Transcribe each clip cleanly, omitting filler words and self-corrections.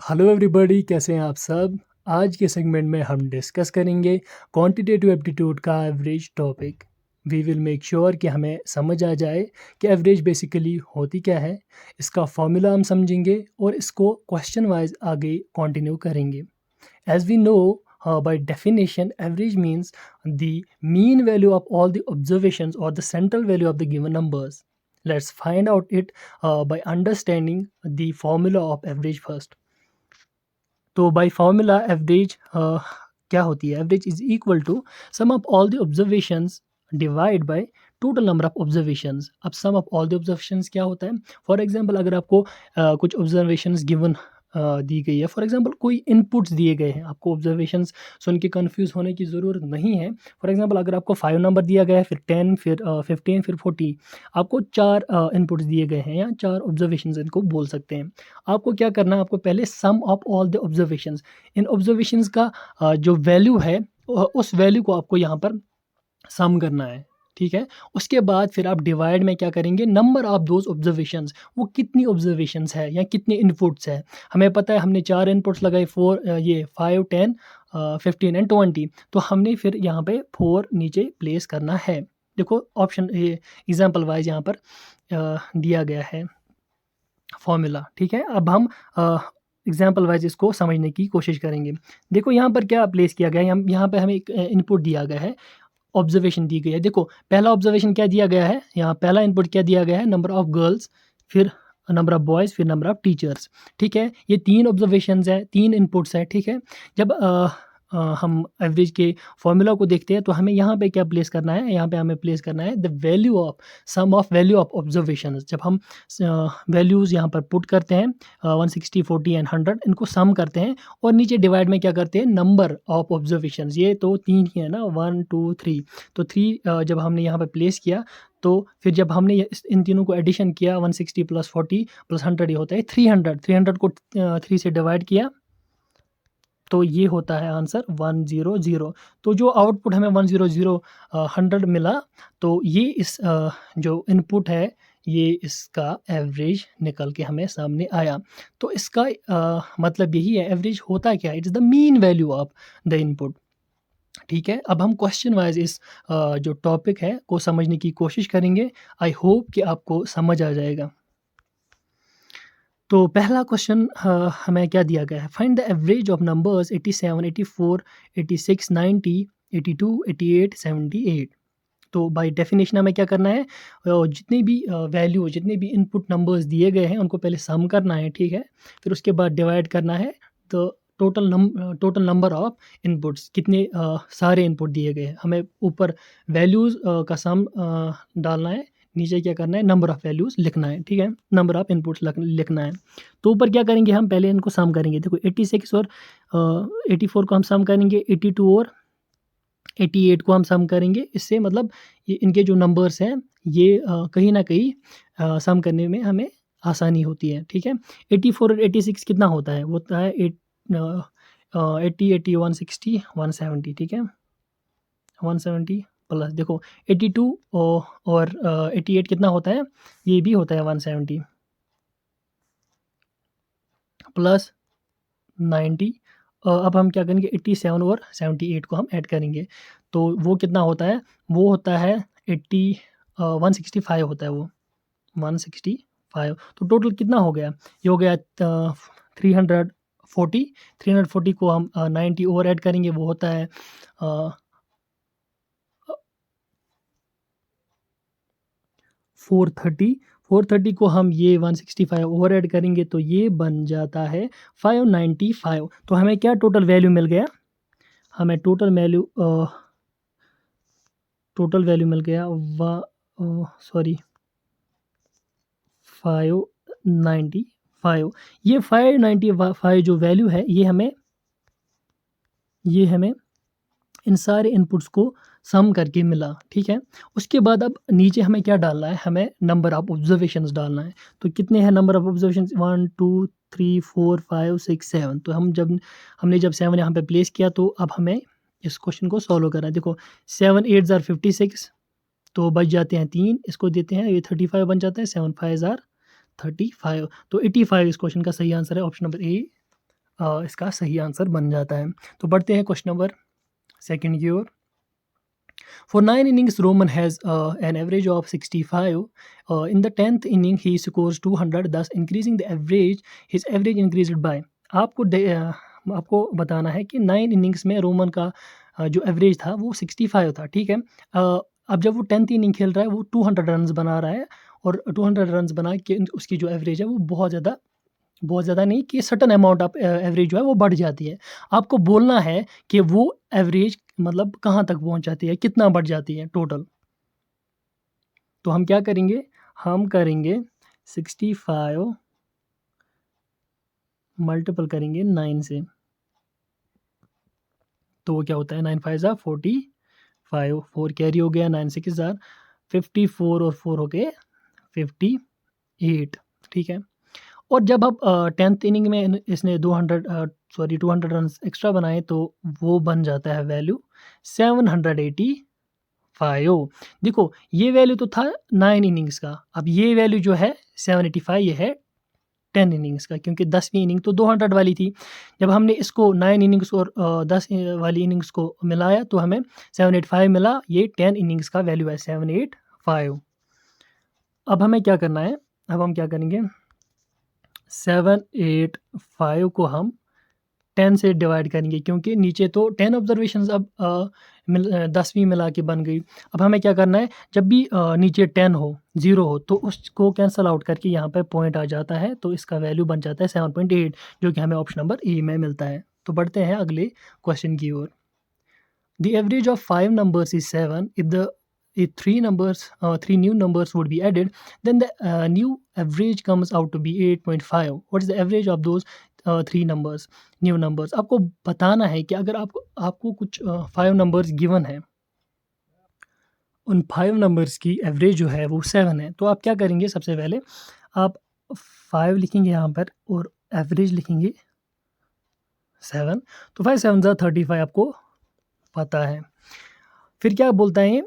Hello everybody, कैसे हैं आप सब। आज के सेगमेंट में हम डिस्कस करेंगे क्वांटिटेटिव एप्टीट्यूड का average topic. We will make sure कि हमें समझ आ जाए कि एवरेज बेसिकली होती क्या है, इसका फॉर्मूला हम समझेंगे और इसको क्वेश्चन वाइज आगे कंटिन्यू करेंगे। As we know, by definition, average means the mean value of all the observations or the central value of the given numbers. Let's find out it by understanding the formula of average first. तो by formula average क्या होती है? Average is equal to sum of all the observations divide by total number of observations. अब sum of all the observations क्या होता है? For example, अगर आपको कुछ ऑब्जर्वेशंस गिवन दी गई है, फॉर एग्जांपल कोई इनपुट्स दिए गए हैं, आपको ऑब्जर्वेशंस सुन के कंफ्यूज होने की ज़रूरत नहीं है। फॉर एग्जांपल, अगर आपको 5 नंबर दिया गया है, फिर 10, फिर 15, फिर 40, आपको 4 इनपुट्स दिए गए हैं या 4 ऑब्जर्वेशंस इनको बोल सकते हैं। आपको क्या करना है? आपको पहले sum of all the observations, इन ऑब्जर्वेशंस का जो वैल्यू है उस वैल्यू को आपको यहाँ पर सम करना है, ठीक है। उसके बाद फिर आप डिवाइड में क्या करेंगे? नंबर ऑफ दोज ऑब्जर्वेशंस, वो कितनी ऑब्जर्वेशंस है या कितने इनपुट्स है। हमें पता है हमने 4 इनपुट्स लगाए, 5, 10, 15 एंड 20, तो हमने फिर यहाँ पे 4 नीचे प्लेस करना है। देखो ऑप्शन एग्जाम्पल वाइज यहाँ पर दिया गया है फॉर्मूला, ठीक है। अब हम एग्जाम्पल वाइज इसको समझने की कोशिश करेंगे। देखो यहाँ पर क्या प्लेस किया गया है, यहाँ पे हमें एक इनपुट दिया गया है, ऑब्जर्वेशन दी गई है। देखो पहला ऑब्जर्वेशन क्या दिया गया है, यहाँ पहला इनपुट क्या दिया गया है? नंबर ऑफ गर्ल्स, फिर नंबर ऑफ बॉयज़, फिर नंबर ऑफ टीचर्स, ठीक है। ये 3 ऑब्जर्वेशंस है, 3 इनपुट्स है, ठीक है। जब हम एवरेज के फॉर्मूला को देखते हैं तो हमें यहाँ पे क्या प्लेस करना है? यहाँ पे हमें प्लेस करना है the value of sum of value of observations. जब हम वैल्यूज़ यहाँ पर पुट करते हैं 160, 40 एंड 100, इनको सम करते हैं और नीचे डिवाइड में क्या करते हैं? Number of observations. ये तो 3 ही है ना, 1, 2, 3, तो 3 जब हमने यहाँ पर प्लेस किया तो फिर जब हमने इन तीनों को एडिशन किया, 160 प्लस 40 प्लस 100, ये होता है 300। 300 को 3 से डिवाइड किया तो ये होता है आंसर 100। तो जो आउटपुट हमें 100 100 मिला, तो ये इस जो इनपुट है ये इसका एवरेज निकल के हमें सामने आया। तो इसका मतलब यही है, एवरेज होता क्या है? It is the mean value of the input, ठीक है। अब हम क्वेश्चन वाइज इस जो टॉपिक है को समझने की कोशिश करेंगे। आई होप कि आपको समझ आ जाएगा। तो पहला क्वेश्चन हमें क्या दिया गया है? Find the average of numbers 87, 84, 86, 90, 82, 88, 78। तो बाय डेफिनेशन हमें क्या करना है? जितने भी वैल्यू, जितने भी इनपुट नंबर्स दिए गए हैं उनको पहले सम करना है, ठीक है। फिर उसके बाद डिवाइड करना है तो टोटल नंबर ऑफ इनपुट्स, कितने सारे इनपुट दिए गए हैं, हमें ऊपर वैल्यूज़ का सम डालना है, नीचे क्या करना है? नंबर ऑफ वैल्यूज़ लिखना है, ठीक है। नंबर ऑफ इनपुट्स लिखना है। तो ऊपर क्या करेंगे? हम पहले इनको सम करेंगे। देखो 86 और 84 को हम सम करेंगे, 82 और 88 को हम सम करेंगे। इससे मतलब ये इनके जो नंबर्स हैं ये कहीं ना कहीं सम करने में हमें आसानी होती है, ठीक है। 84 और 86 कितना होता है? वो होता है 80, 80, 160, 170, ठीक है। 170 प्लस देखो 82 और 88 कितना होता है? ये भी होता है 170 प्लस 90। अब हम क्या करेंगे? 87 और 78 को हम ऐड करेंगे तो वो कितना होता है? वो होता है 165 होता है वो, 165। तो टोटल कितना हो गया? ये हो गया 340। 340 को हम 90 और ऐड करेंगे, वो होता है 430। 430 को हम ये 165 और ऐड करेंगे तो ये बन जाता है 595। तो हमें क्या टोटल वैल्यू मिल गया? हमें टोटल वैल्यू मिल गया सॉरी 595। ये 595 जो वैल्यू है ये हमें इन सारे इनपुट्स को सम करके मिला, ठीक है। उसके बाद अब नीचे हमें क्या डालना है? हमें नंबर ऑफ ऑब्जर्वेशंस डालना है। तो कितने हैं नंबर ऑफ ऑब्जर्वेशंस? 1, 2, 3, 4, 5, 6, 7। तो हमने जब 7 यहाँ पे प्लेस किया तो अब हमें इस क्वेश्चन को सॉल्व करना है। देखो 7 8 ज़ार 56, तो बच जाते हैं 3, इसको देते हैं, ये 35 बन जाता है। 7 5 ज़ार 35, तो 85 इस क्वेश्चन का सही आंसर है, ऑप्शन नंबर ए इसका सही आंसर बन जाता है। तो बढ़ते हैं क्वेश्चन नंबर सेकंड की ओर। For 9 innings, Roman has an average of 65. In the 10th inning, he scores 200, thus increasing the average. His average increased by. आपको बताना है कि 9 इनिंग्स में रोमन का जो एवरेज था वो 65 था, ठीक है। अब जब वो 10th इनिंग खेल रहा है वो 200 रन्स बना रहा है, और 200 रन्स बना के उसकी जो एवरेज है वो बहुत ज़्यादा नहीं कि सर्टेन अमाउंट ऑफ एवरेज जो है वो बढ़ जाती है। आपको बोलना है कि वो एवरेज मतलब कहाँ तक पहुँच जाती है, कितना बढ़ जाती है टोटल। तो हम क्या करेंगे, हम करेंगे 65 मल्टीपल करेंगे 9 से, तो वो क्या होता है 9 5 ज़ा 45, 4 कैरी हो गया, 9 6 ज़ार 54 और 4 हो गए 58, ठीक है। और जब अब 10th इनिंग में इसने 200 रन्स एक्स्ट्रा बनाए तो वो बन जाता है वैल्यू 785। देखो ये वैल्यू तो था 9 इनिंग्स का, अब ये वैल्यू जो है 785 ये है 10 इनिंग्स का, क्योंकि 10वीं इनिंग तो 200 वाली थी। जब हमने इसको 9 इनिंग्स और 10 वाली इनिंग्स को मिलाया तो हमें 785 मिला, ये 10 इनिंग्स का वैल्यू है 785। अब हमें क्या करना है, अब हम क्या करेंगे 785 को हम 10 से डिवाइड करेंगे, क्योंकि नीचे तो 10 ऑब्जर्वेशंस अब 10वीं मिला के बन गई। अब हमें क्या करना है, जब भी नीचे 10 हो 0 हो तो उसको कैंसल आउट करके यहाँ पे पॉइंट आ जाता है, तो इसका वैल्यू बन जाता है 7.8, जो कि हमें ऑप्शन नंबर ए में मिलता है। तो बढ़ते हैं अगले क्वेश्चन की ओर। The average of 5 numbers is 7. If three new numbers would be added, then the new average comes out to be 8.5. What is the average of those 3 numbers, new numbers? आपको बताना है कि अगर आपको कुछ 5 नंबर्स गिवन है, उन 5 numbers की एवरेज जो है वो 7 है, तो आप क्या करेंगे, सबसे पहले आप 5 लिखेंगे यहाँ पर और एवरेज लिखेंगे 7, तो 5 7 ज़ा 35 आपको पता है। फिर क्या बोलता है,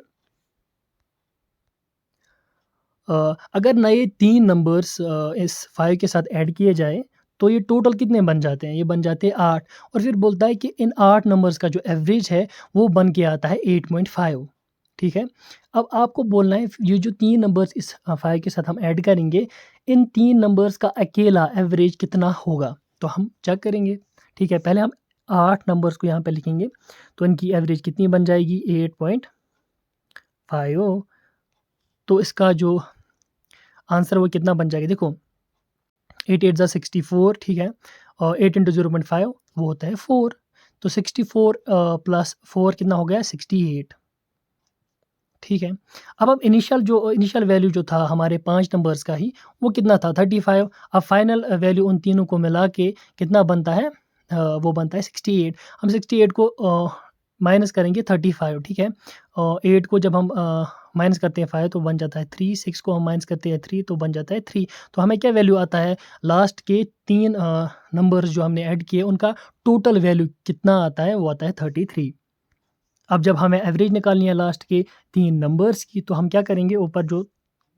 अगर नए 3 नंबर्स इस 5 के साथ ऐड किए जाएँ तो ये टोटल कितने बन जाते हैं, ये बन जाते हैं 8, और फिर बोलता है कि इन 8 नंबर्स का जो एवरेज है वो बन के आता है 8.5, ठीक है। अब आपको बोलना है ये जो 3 नंबर्स इस 5 के साथ हम ऐड करेंगे, इन 3 नंबर्स का अकेला एवरेज कितना होगा, तो हम चेक करेंगे, ठीक है। पहले हम 8 नंबर्स को यहाँ पे लिखेंगे, तो इनकी एवरेज कितनी बन जाएगी 8.5, तो इसका जो आंसर वो कितना बन जाएगा, देखो 8 8 ज़ा 64, ठीक है, और 8 इंटू 0.5 वो होता है 4, तो 64 प्लस 4 कितना हो गया 68, ठीक है। अब इनिशियल वैल्यू जो था हमारे 5 नंबर्स का ही वो कितना था 35। अब फाइनल वैल्यू उन तीनों को मिला के कितना बनता है, वो बनता है 68। हम 68 को माइनस करेंगे 35, ठीक है। 8 को जब हम माइनस करते हैं 5 तो बन जाता है 3, 6 को हम माइनस करते हैं 3 तो बन जाता है 3। तो हमें क्या वैल्यू आता है, लास्ट के 3 नंबर्स जो हमने ऐड किए उनका टोटल वैल्यू कितना आता है, वो आता है 33। अब जब हमें एवरेज निकालनी है लास्ट के 3 नंबर्स की, तो हम क्या करेंगे, ऊपर जो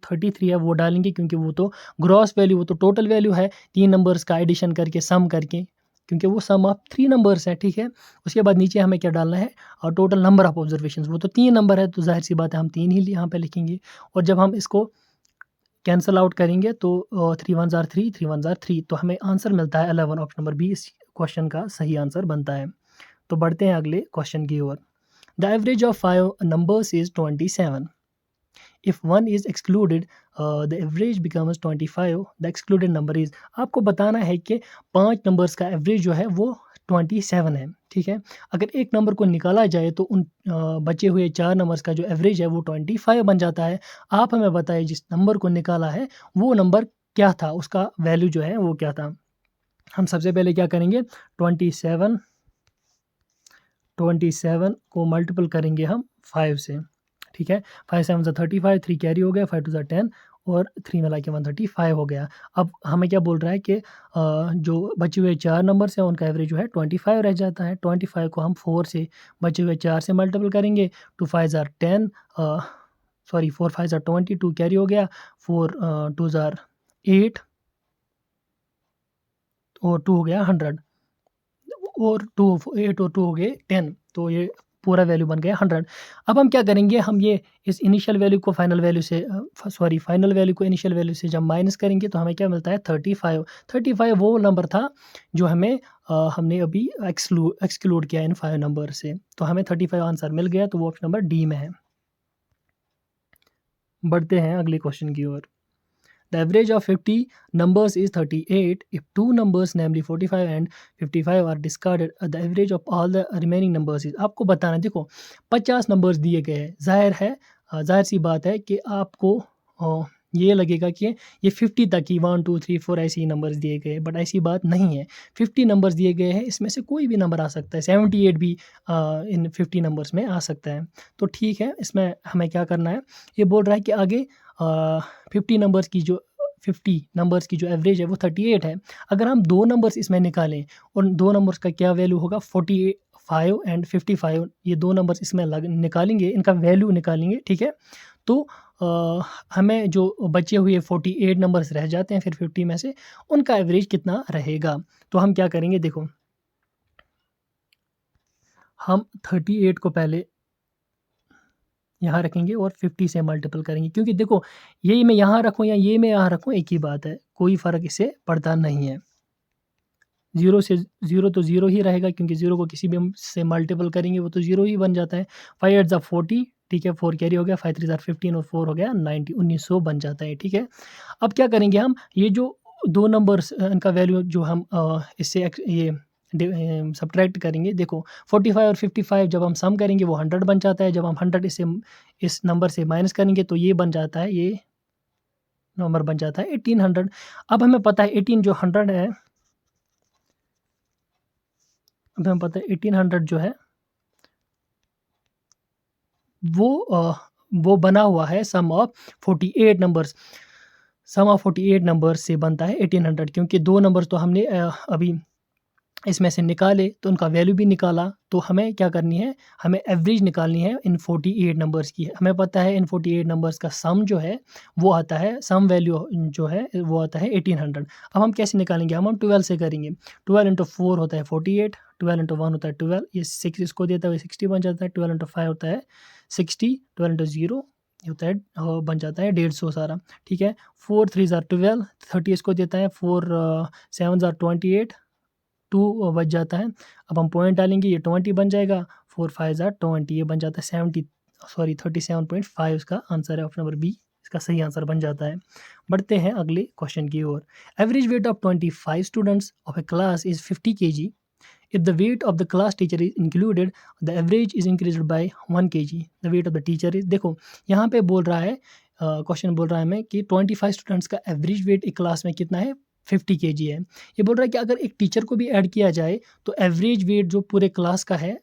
33 है वो डालेंगे, क्योंकि वो तो ग्रॉस वैल्यू, वो तो टोटल वैल्यू है 3 नंबर्स का एडिशन करके सम करके, क्योंकि वो सम ऑफ 3 नंबर्स है, ठीक है। उसके बाद नीचे हमें क्या डालना है, और टोटल नंबर ऑफ ऑब्जर्वेशंस, वो तो 3 नंबर है तो जाहिर सी बात है हम 3 ही यहाँ पे लिखेंगे। और जब हम इसको कैंसल आउट करेंगे तो 3 1 ज़ार 3, 3 1 ज़ार 3, तो हमें आंसर मिलता है 11। ऑप्शन नंबर बी इस क्वेश्चन का सही आंसर बनता है। तो बढ़ते हैं अगले क्वेश्चन की ओर। The average of 5 numbers is 27. If one is excluded, the average becomes 25. The excluded number is, आपको बताना है कि 5 नंबर्स का एवरेज जो है वो 27 है, ठीक है। अगर एक नंबर को निकाला जाए तो उन बचे हुए 4 नंबर्स का जो एवरेज है वो 25 बन जाता है। आप हमें बताइए जिस नंबर को निकाला है वो नंबर क्या था, उसका वैल्यू जो है वो क्या था। हम सबसे पहले क्या करेंगे, 27 को मल्टीपल करेंगे हम 5 से, ठीक है। 5 7 ज़ा 35, 3 कैरी हो गया, 5 2 ज़ा 10 और 3 मिला के 135 हो गया। अब हमें क्या बोल रहा है कि जो बचे हुए 4 नंबर्स हैं उनका एवरेज जो है 25 रह जाता है। 25 को हम 4 से बचे हुए 4 से मल्टीपल करेंगे, 2 5 ज़ार 10, 4 5 ज़ार 20, 2 कैरी हो गया, 4 2 ज़ार 8 और 2 हो गया 100। और 8 और 2 हो गए 10, तो ये पूरा वैल्यू बन गया 100। अब हम क्या करेंगे, हम ये इस इनिशियल वैल्यू को फाइनल वैल्यू से फाइनल वैल्यू को इनिशियल वैल्यू से जब माइनस करेंगे तो हमें क्या मिलता है 35। 35 वो नंबर था जो हमें हमने अभी एक्सक्लूड किया इन 5 नंबर से, तो हमें 35 आंसर मिल गया, तो वो ऑप्शन नंबर डी में है। बढ़ते हैं अगले क्वेश्चन की ओर। The average of 50 numbers is 38. If two numbers, namely 45 and 55, are discarded, the average of all the remaining numbers is। आपको बताना है, देखो 50 नंबर्स दिए गए हैं, जाहिर सी बात है कि आपको ये लगेगा कि ये 50 तक ही 1 2 3 4 ऐसे ही नंबर्स दिए गए, बट ऐसी बात नहीं है। 50 नंबर्स दिए गए हैं, इसमें से कोई भी नंबर आ सकता है, 78 भी इन 50 नंबर्स में आ सकता है। तो ठीक है, इसमें हमें क्या करना है, ये बोल रहा है कि आगे 50 नंबर्स की जो एवरेज है वो 38 है। अगर हम 2 नंबर्स इसमें निकालें, और 2 नंबर्स का क्या वैल्यू होगा, 45 एंड 55, ये 2 नंबर्स इसमें निकालेंगे, इनका वैल्यू निकालेंगे, ठीक है। तो हमें जो बचे हुए 48 नंबर्स रह जाते हैं फिर 50 में से, उनका एवरेज कितना रहेगा। तो हम क्या करेंगे, देखो हम 38 को पहले यहाँ रखेंगे और 50 से मल्टीपल करेंगे, क्योंकि देखो ये मैं यहाँ रखूँ या ये मैं यहाँ रखूँ एक ही बात है, कोई फ़र्क इससे पड़ता नहीं है। 0 से 0 तो 0 ही रहेगा, क्योंकि 0 को किसी भी से मल्टीपल करेंगे वो तो 0 ही बन जाता है। 5 8 40, ठीक है, 4 कैरी हो गया, 5 3 15 और 4 हो गया 90, 1900 बन जाता है, ठीक है। अब क्या करेंगे हम, ये जो 2 नंबर्स इनका वैल्यू जो हम इससे ये सब्ट्रैक्ट करेंगे, देखो 45 और 55 जब हम सम करेंगे वो 100 बन जाता है। जब हम 100 इस नंबर से माइनस करेंगे तो ये बन जाता है, ये नंबर बन जाता है 1800। अब हमें पता है 18 जो 100 है, अब हमें पता है 1800 जो है वो बना हुआ है sum of 48 numbers. Sum of 48 numbers से बनता है 1800, क्योंकि 2 नंबर्स तो हमने अभी इसमें से निकाले, तो उनका वैल्यू भी निकाला। तो हमें क्या करनी है, हमें एवरेज निकालनी है इन 48 नंबर्स की। हमें पता है इन 48 नंबर्स का सम जो है वो आता है, सम वैल्यू जो है वो आता है 1800। अब हम कैसे निकालेंगे, हम 12 से करेंगे। 12 इंटू 4 होता है 48, 12 इंटू 1 होता है 12, ये 6 इसको देता है 60 बन जाता है। 12 इंटू 5 होता है 60, 12 इंटू 0 होता है बन जाता है 150 सारा, ठीक है। 4 3 12, 30 इसको देता है, 4 7 28, 2 बच जाता है। अब हम पॉइंट डालेंगे, ये 20 बन जाएगा, 4 5 20, ये बन जाता है 37.5 इसका आंसर है, ऑप्शन नंबर बी इसका सही आंसर बन जाता है। बढ़ते हैं अगले क्वेश्चन की ओर। Average weight of 25 students of a class is 50 kg। If the weight of the class teacher is included, the average is increased by 1 kg. The weight of the teacher is, देखो यहाँ पे बोल रहा है, question बोल रहा है हमें कि 25 स्टूडेंट्स का एवरेज वेट एक क्लास में कितना है, 50 kg है। ये बोल रहा है कि अगर एक टीचर को भी ऐड किया जाए तो एवरेज वेट जो पूरे क्लास का है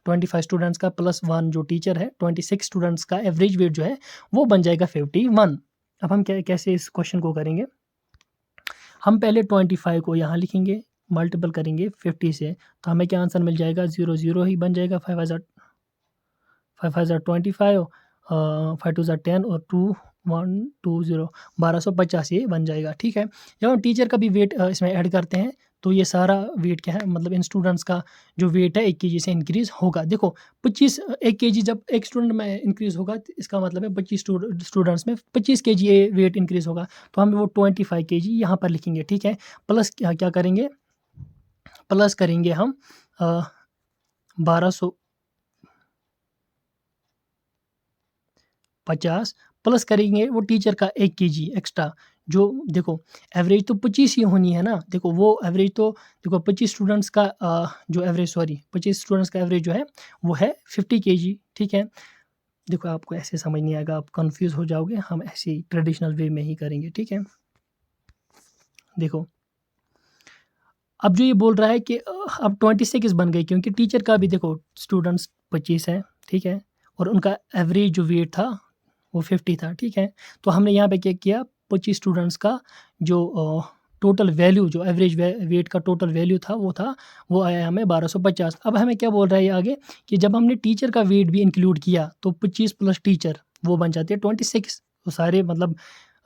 25 स्टूडेंट्स का प्लस 1 जो टीचर है, 26 स्टूडेंट्स का एवरेज वेट जो है वो बन जाएगा 51। अब हम कैसे इस क्वेश्चन को करेंगे, हम पहले 25 को यहाँ लिखेंगे, मल्टीपल करेंगे 50 से, तो हमें क्या आंसर मिल जाएगा, 0 0 ही बन जाएगा। 5 5 25, 5 2 10 और 2 1 2 0, 1250 ये बन जाएगा, ठीक है। जब हम टीचर का भी वेट इसमें ऐड करते हैं तो ये सारा वेट क्या है, मतलब इन स्टूडेंट्स का जो वेट है 1 kg से इंक्रीज़ होगा। देखो 1 kg जब एक स्टूडेंट में इंक्रीज़ होगा तो इसका मतलब है 25 स्टूडेंट्स में 25 kg ये वेट इंक्रीज़ होगा, तो हम वो 25 kg यहाँ पर लिखेंगे, ठीक है। प्लस क्या करेंगे, प्लस करेंगे हम 1250 प्लस करेंगे वो टीचर का 1 kg एक्स्ट्रा, जो देखो एवरेज तो 25 ही होनी है ना। देखो वो एवरेज तो देखो 25 स्टूडेंट्स का जो एवरेज 25 स्टूडेंट्स का एवरेज जो है वो है 50 kg, ठीक है। देखो आपको ऐसे समझ नहीं आएगा, आप कंफ्यूज हो जाओगे, हम ऐसे ही ट्रेडिशनल वे में ही करेंगे, ठीक है। देखो अब जो ये बोल रहा है कि अब 26 बन गई, क्योंकि टीचर का भी देखो स्टूडेंट्स 25 है, ठीक है, और उनका एवरेज जो वेट था वो 50 था, ठीक है। तो हमने यहाँ पे क्या किया, 25 स्टूडेंट्स का जो टोटल वैल्यू, जो एवरेज वेट का टोटल वैल्यू था वो आया हमें 1250। अब हमें क्या बोल रहा है ये आगे कि जब हमने टीचर का वेट भी इंक्लूड किया तो 25 प्लस टीचर वो बन जाती है 26। तो सारे मतलब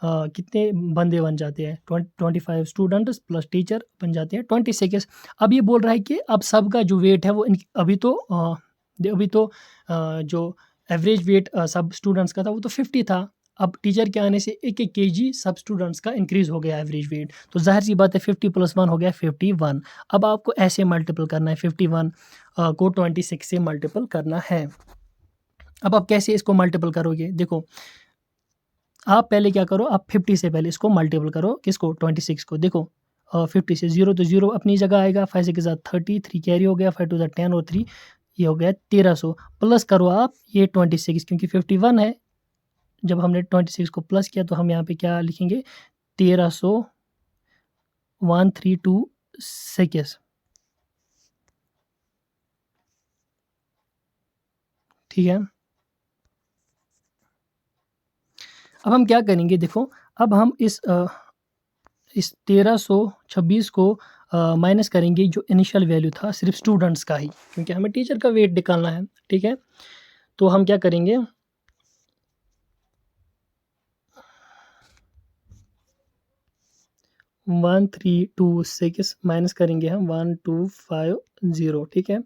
कितने बंदे बन जाते हैं, 25 स्टूडेंट्स प्लस टीचर बन जाते हैं 26। अब ये बोल रहा है कि अब सबका जो वेट है वो अभी तो जो एवरेज वेट सब स्टूडेंट्स का था वो तो 50 था। अब टीचर के आने से एक एक केजी सब स्टूडेंट्स का इंक्रीज हो गया एवरेज वेट, तो जाहिर सी बात है 50 + 1 हो गया 51। अब आपको ऐसे मल्टीपल करना है, 51 को 26 से मल्टीपल करना है। अब आप कैसे इसको मल्टीपल करोगे, देखो आप पहले क्या करो, आप 50 से पहले इसको मल्टीपल करो, किसको, 26 को। देखो 50 से 0 तो 0 अपनी जगह आएगा, 5 के साथ 30, 3 कैरी हो गया, 5 × 10 और 3 ये हो गया 1300। प्लस करो आप ये 26 क्योंकि 51 है, जब हमने 26 को प्लस किया तो हम यहाँ पे क्या लिखेंगे, 1300 132 ठीक है। अब हम क्या करेंगे, देखो अब हम इस 1326 को माइनस करेंगे जो इनिशियल वैल्यू था सिर्फ स्टूडेंट्स का ही, क्योंकि हमें टीचर का वेट निकालना है, ठीक है। तो हम क्या करेंगे, 1326 माइनस करेंगे हम 1250, ठीक है।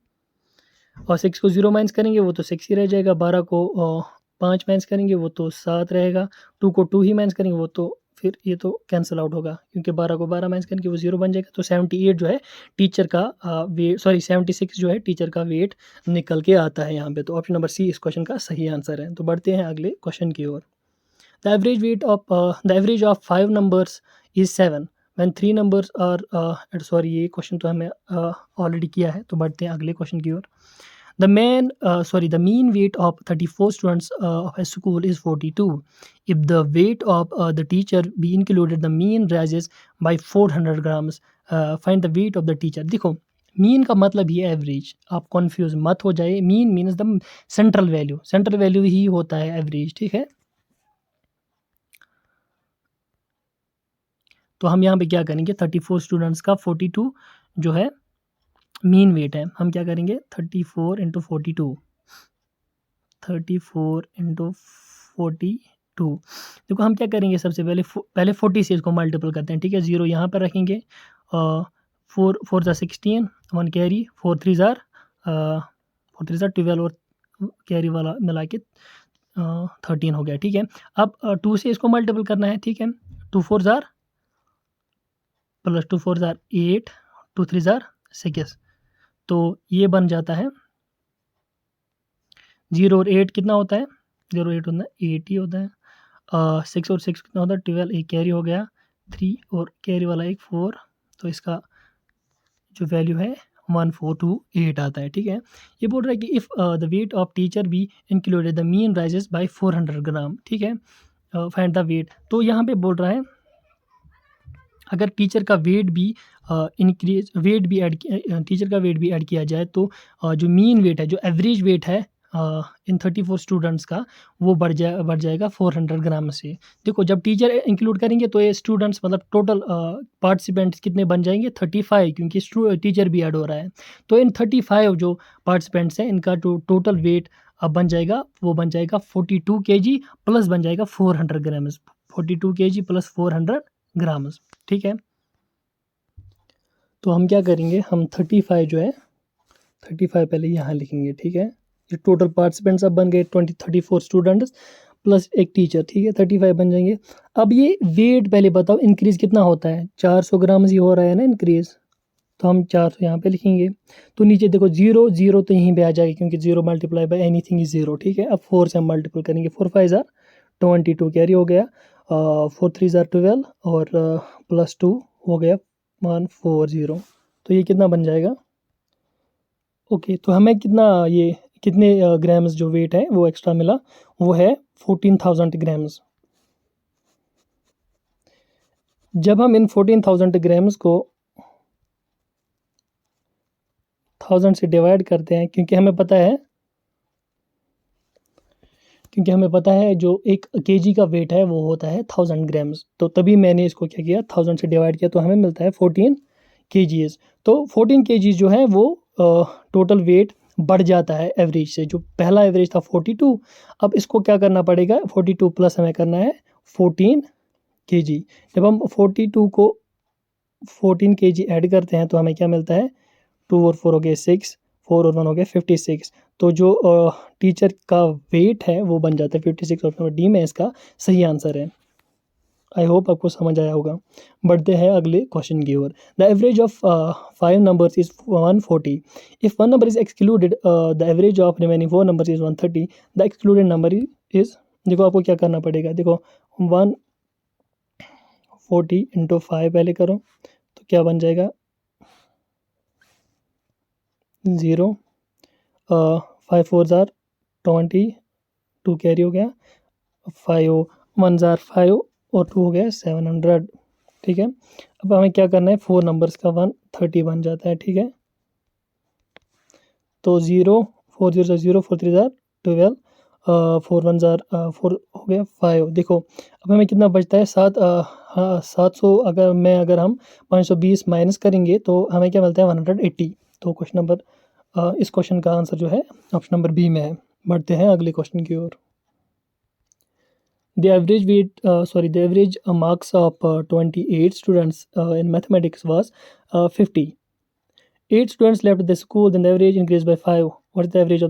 और 6 को 0 माइनस करेंगे वो तो 6 ही रह जाएगा, 12 को 5 माइनस करेंगे वो तो 7 रहेगा, 2 को 2 ही माइनस करेंगे वो तो फिर ये तो कैंसिल आउट होगा, क्योंकि 12 को 12 माइनस करेंगे वो 0 बन जाएगा। तो 78 जो है टीचर का वेट, सॉरी 76 जो है टीचर का वेट निकल के आता है यहाँ पे। तो ऑप्शन नंबर सी इस क्वेश्चन का सही आंसर है। तो बढ़ते हैं अगले क्वेश्चन की ओर। The average of 5 numbers is 7 when 3 numbers are sorry ये क्वेश्चन तो हमें ऑलरेडी किया है। तो बढ़ते हैं अगले क्वेश्चन की ओर। The mean weight of 34 students of a school is 42. If the weight of the teacher be included, the mean rises by 400 grams. Find the weight of the teacher. देखो मीन का मतलब ही एवरेज, आप confuse मत हो जाए। Mean means the central value ही होता है एवरेज, ठीक है। तो हम यहाँ पे क्या करेंगे, 34 स्टूडेंट्स का 42 जो है मीन वेट है, हम क्या करेंगे 34 × 42, 34 × 42। देखो हम क्या करेंगे, सबसे पहले 40 से इसको मल्टीपल करते हैं, ठीक है। 0 यहाँ पर रखेंगे, 4 4 ज़ा 16, 1 कैरी, 4 3 ज़ा 12 और कैरी वाला मिला के 13 हो गया, ठीक है। अब 2 से इसको मल्टीपल करना है, ठीक है। 2 4 ज़ा प्लस 2 4 ज़ा 8, 2 3 ज़ा 6, तो ये बन जाता है 0 और 8 कितना होता है, 0 8 होता है 8 ही होता है। 6 और 6 कितना होता है 12, एक कैरी हो गया, 3 और कैरी वाला एक 4, तो इसका जो वैल्यू है 1428 आता है, ठीक है। ये बोल रहा है कि if the weight of teacher be included the mean rises by 400 ग्राम, ठीक है। फाइंड द वेट, तो यहाँ पे बोल रहा है अगर टीचर का वेट भी टीचर का वेट भी ऐड किया जाए तो जो मीन वेट है, जो एवरेज वेट है इन 34 स्टूडेंट्स का, वो बढ़ जाएगा 400 ग्राम से। देखो जब टीचर इंक्लूड करेंगे तो ये स्टूडेंट्स मतलब टोटल पार्टिसिपेंट्स कितने बन जाएंगे, 35, क्योंकि टीचर भी ऐड हो रहा है। तो इन 35 जो पार्टिसिपेंट्स हैं इनका जो टोटल वेट अब बन जाएगा, वो बन जाएगा 42 kg प्लस बन जाएगा 400 ग्राम्स, 42 kg प्लस 400 ग्राम्स, ठीक है। तो हम क्या करेंगे, हम 35 जो है 35 पहले यहाँ लिखेंगे, ठीक है। ये टोटल पार्टिसिपेंट्स अब बन गए 34 स्टूडेंट्स प्लस एक टीचर, ठीक है, 35 बन जाएंगे। अब ये वेट पहले बताओ इंक्रीज कितना होता है, 400 ग्राम ही हो रहा है ना इंक्रीज, तो हम 400 यहाँ पे लिखेंगे। तो नीचे देखो 0 0 तो यहीं पे आ जाएगी, क्योंकि 0 मल्टीप्लाई बाय एनीथिंग इज 0, ठीक है। अब 4 से हम मल्टीपल करेंगे, 4 5 ज़ा 22 कैरी हो गया, 4 3 ज़ा 12 और प्लस 2 हो गया 140, तो ये कितना बन जाएगा। ओके, तो हमें कितने ग्राम्स जो वेट है वो एक्स्ट्रा मिला, वो है 14,000 ग्राम्स। जब हम इन 14,000 ग्राम्स को 1000 से डिवाइड करते हैं, क्योंकि हमें पता है जो 1 kg का वेट है वो होता है 1000 ग्राम्स, तो तभी मैंने इसको क्या किया 1000 से डिवाइड किया, तो हमें मिलता है 14 kgs। तो 14 kgs जो है वो टोटल वेट बढ़ जाता है एवरेज से, जो पहला एवरेज था 42, अब इसको क्या करना पड़ेगा 42 प्लस हमें करना है 14 kg। जब हम 42 को 14 kg ऐड करते हैं तो हमें क्या मिलता है, 2 और 4 हो गए 6, 4 और 1 हो गए 56। तो जो टीचर का वेट है वो बन जाता है 56। ऑप्शन नंबर डी में इसका सही आंसर है। आई होप आपको समझ आया होगा। बढ़ते हैं अगले क्वेश्चन की ओर। The average of 5 numbers is 140। If one number is excluded the average of remaining 4 numbers is 130। The excluded number is, देखो आपको क्या करना पड़ेगा, देखो 140 इंटू 5 पहले करो तो क्या बन जाएगा 0, 5 4 जार 20, 2 कैरी हो गया, 5 1 जार 5 और 2 हो गया 700। ठीक है, अब हमें क्या करना है, 4 नंबर्स का 130 बन जाता है। ठीक है, तो 0 4 0 0 4 3 जार 12, 4 1 जार 4 हो गया 5। देखो अब हमें कितना बचता है 7, हाँ 700, अगर हम 520 माइनस करेंगे तो हमें क्या मिलता है 180। तो क्वेश्चन नंबर इस क्वेश्चन का आंसर जो है ऑप्शन नंबर बी में है। बढ़ते हैं अगले क्वेश्चन की ओर। The average marks of 28 students in mathematics was 50. 8 students left the school, then the average increased by 5. What is the average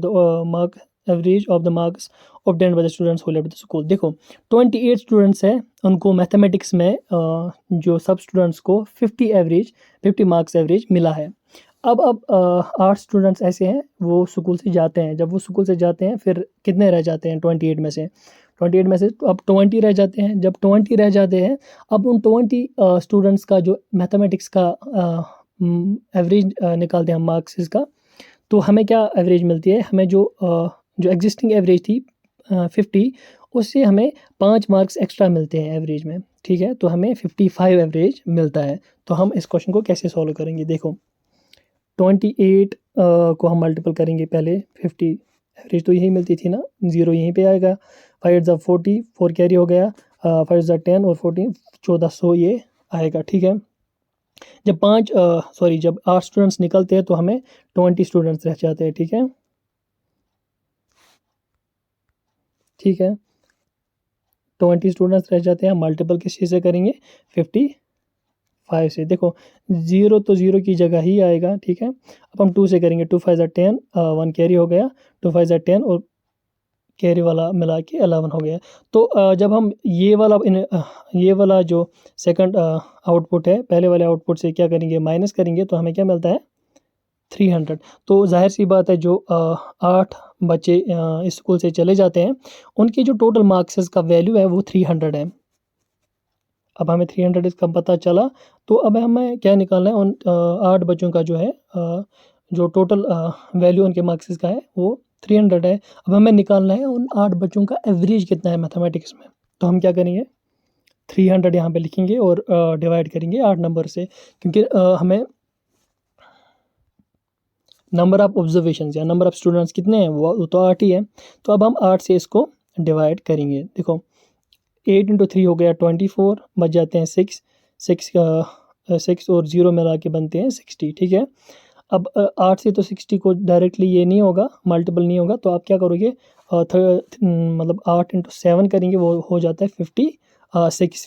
of the marks obtained by the students who left the school? देखो 28 students हैं, उनको mathematics में जो सब students को 50 marks average मिला है। अब 8 स्टूडेंट्स ऐसे हैं वो स्कूल से जाते हैं। जब वो स्कूल से जाते हैं फिर कितने रह जाते हैं 28 में से, 28 में से तो अब 20 रह जाते हैं। जब 20 रह जाते हैं, अब उन 20 स्टूडेंट्स का जो मैथमेटिक्स का एवरेज निकालते हैं हम मार्क्स इसका, तो हमें क्या एवरेज मिलती है, हमें जो एग्जिस्टिंग एवरेज थी 50, उससे हमें 5 मार्क्स एक्स्ट्रा मिलते हैं एवरेज में। ठीक है, तो हमें 55 एवरेज मिलता है। तो हम इस क्वेश्चन को कैसे सॉल्व करेंगे, देखो 28 को हम मल्टीपल करेंगे पहले 50, एवरेज तो यही मिलती थी ना, 0 यहीं पे आएगा, 5 ज़ा 40, 4 कैरी हो गया, 5 ज़ा 10 और 14 1400 ये आएगा। ठीक है, जब 8 स्टूडेंट्स निकलते हैं तो हमें 20 स्टूडेंट्स रह जाते हैं। ठीक है, ठीक है 20 स्टूडेंट्स रह जाते हैं। मल्टीपल किस चीज़ से करेंगे 55 से। देखो 0 तो 0 की जगह ही आएगा। ठीक है, अब हम 2 से करेंगे, 2 5 ज़ा 10, 1 कैरी हो गया, 2 5 ज़ा 10 और कैरी वाला मिला के 11 हो गया। तो जब हम ये वाला जो सेकंड आउटपुट है पहले वाले आउटपुट से क्या करेंगे, माइनस करेंगे तो हमें क्या मिलता है 300। तो जाहिर सी बात है जो 8 बच्चे इस स्कूल से चले जाते हैं उनकी जो टोटल मार्क्स का वैल्यू है वो 300 है। अब हमें 300 इसका पता चला, तो अब हमें क्या निकालना है, उन 8 बच्चों का जो है जो टोटल वैल्यू उनके मार्क्स का है वो 300 है। अब हमें निकालना है उन 8 बच्चों का एवरेज कितना है मैथमेटिक्स में। तो हम क्या करेंगे 300 यहाँ पे लिखेंगे और डिवाइड करेंगे 8 नंबर से, क्योंकि हमें नंबर ऑफ ऑब्जर्वेशन या नंबर ऑफ स्टूडेंट्स कितने हैं वो तो 8 ही है। तो अब हम 8 से इसको डिवाइड करेंगे। देखो 8 इंटू 3 हो गया 24, बच जाते हैं 6 और 0 मिला के बनते हैं 60। ठीक है, अब 8 से तो 60 को डायरेक्टली ये नहीं होगा, मल्टीपल नहीं होगा, तो आप क्या करोगे मतलब 8 इंटू 7 करेंगे, वो हो जाता है 56।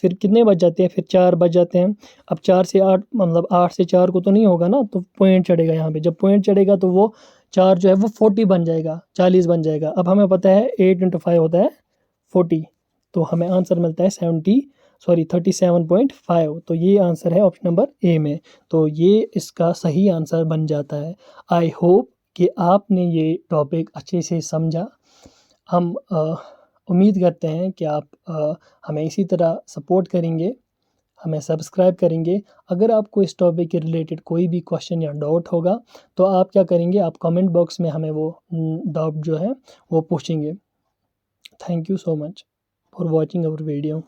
फिर कितने बच जाते हैं, फिर 4 बच जाते हैं। अब 4 से 8 मतलब 8 से 4 को तो नहीं होगा ना, तो पॉइंट चढ़ेगा यहाँ पे। जब पॉइंट चढ़ेगा तो वो 4 जो है वो 40 बन जाएगा, 40 बन जाएगा। अब हमें पता है 8 इंटू 5 होता है 40, तो हमें आंसर मिलता है 37.5। तो ये आंसर है ऑप्शन नंबर ए में। तो ये इसका सही आंसर बन जाता है। आई होप कि आपने ये टॉपिक अच्छे से समझा। हम उम्मीद करते हैं कि आप हमें इसी तरह सपोर्ट करेंगे, हमें सब्सक्राइब करेंगे। अगर आपको इस टॉपिक के रिलेटेड कोई भी क्वेश्चन या डाउट होगा तो आप क्या करेंगे, आप कमेंट बॉक्स में हमें वो डाउट जो है वो पूछेंगे। Thank you so much for watching our video.